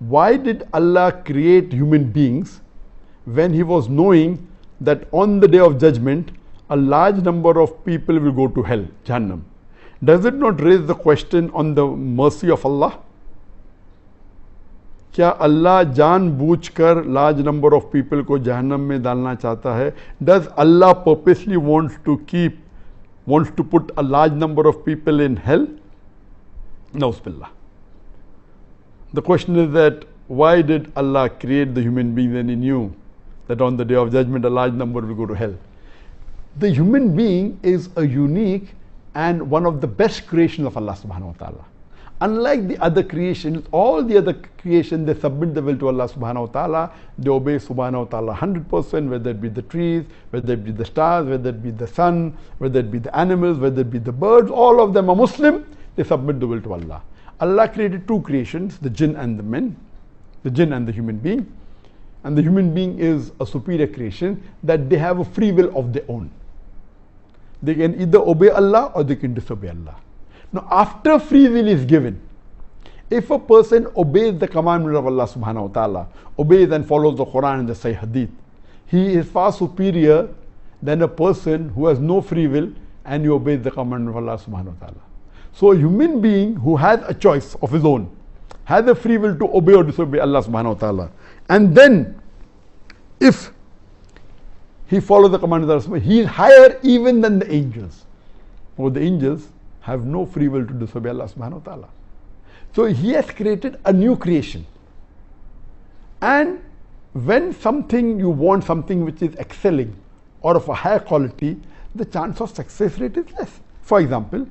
Why did Allah create human beings when He was knowing that on the day of judgment a large number of people will go to hell, Jahannam? Does it not raise the question on the mercy of Allah? क्या अल्लाह जानबूझकर large number of people को जहन्नम में डालना चाहता है? Does Allah purposely wants to put a large number of people in hell? Na'uzubillah. The question is that why did Allah create the human being when He knew that on the day of judgment a large number will go to hell? The human being is a unique and one of the best creations of Allah subhanahu wa ta'ala. Unlike the other creations, all the other creations, they submit the will to Allah subhanahu wa ta'ala, they obey subhanahu wa ta'ala 100%, whether it be the trees, whether it be the stars, whether it be the sun, whether it be the animals, whether it be the birds, all of them are Muslim, they submit the will to Allah. Allah created two creations, the jinn and the men, the jinn and the human being. And the human being is a superior creation that they have a free will of their own. They can either obey Allah or they can disobey Allah. Now, after free will is given, if a person obeys the commandment of Allah subhanahu wa ta'ala, obeys and follows the Quran and the Sahih Hadith, he is far superior than a person who has no free will and he obeys the commandment of Allah subhanahu wa ta'ala. So a human being who has a choice of his own, has a free will to obey or disobey Allah subhanahu wa ta'ala, and then if he follows the commandment of Allah, he is higher even than the angels. Or the angels have no free will to disobey Allah subhanahu wa ta'ala. So He has created a new creation. And when you want something which is excelling or of a higher quality, the chance of success rate is less. For example,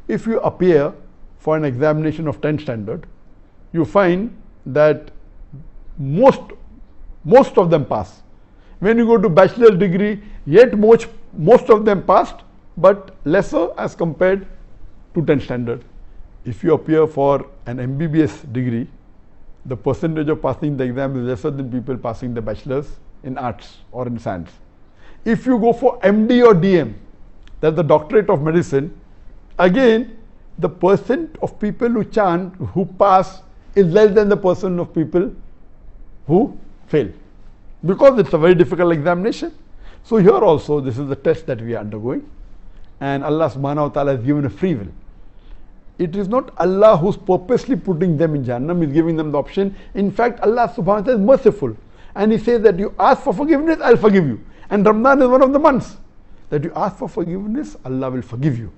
if you appear for an examination of 10th standard, you find that most of them pass. When you go to bachelor's degree, yet most of them passed, but lesser as compared to 10th standard. If you appear for an MBBS degree, the percentage of passing the exam is lesser than people passing the bachelor's in arts or in science. If you go for MD or DM, that's the doctorate of medicine, again the percent of people who pass is less than the percent of people who fail, because it's a very difficult examination. So here also this is the test that we are undergoing, and Allah subhanahu wa ta'ala has given a free will. It is not Allah who's purposely putting them in Jahannam, He's giving them the option. In fact, Allah subhanahu wa ta'ala is merciful, and He says that you ask for forgiveness, I'll forgive you. And Ramadan is one of the months that you ask for forgiveness, Allah will forgive you.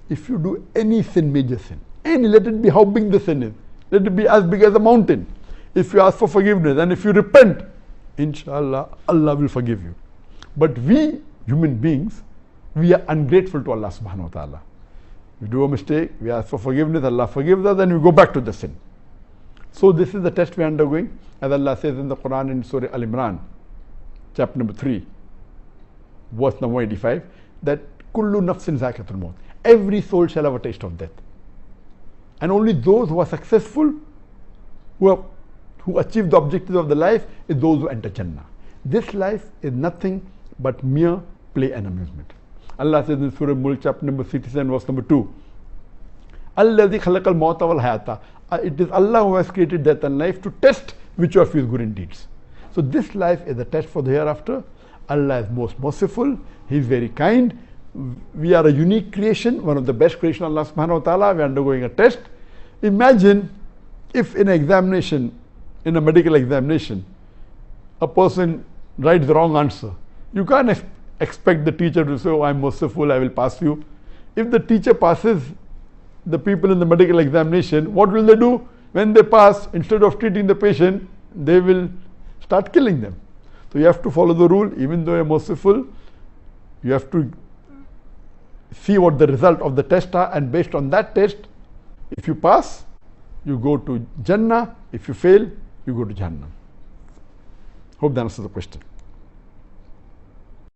If you do any sin, major sin, let it be how big the sin is, let it be as big as a mountain. If you ask for forgiveness and if you repent, inshallah, Allah will forgive you. But we, human beings, we are ungrateful to Allah subhanahu wa ta'ala. We do a mistake, we ask for forgiveness, Allah forgives us, and we go back to the sin. So this is the test we are undergoing, as Allah says in the Quran in Surah Al-Imran, chapter number 3, verse number 85, that kullu nafsin zakatul maut, every soul shall have a taste of death. And only those who are successful, who achieve the objectives of the life, is those who enter Jannah. This life is nothing but mere play and amusement. Allah says in Surah Mulk, chapter number 67, verse number 2, Alladhi khalaqal mawta wal hayata. It is Allah who has created death and life to test which of you is good in deeds. So this life is a test for the hereafter. Allah is most merciful, He is very kind. We are a unique creation, one of the best creation of Allah subhanahu wa ta'ala. We are undergoing a test. Imagine if in an examination, in a medical examination, a person writes the wrong answer. You can't expect the teacher to say, oh, I'm merciful, I will pass you. If the teacher passes the people in the medical examination, what will they do? When they pass, instead of treating the patient, they will start killing them. So you have to follow the rule. Even though you're merciful, you have to see what the result of the test are, and based on that test, if you pass, you go to Jannah. If you fail, you go to Jahannam. Hope that answers the question.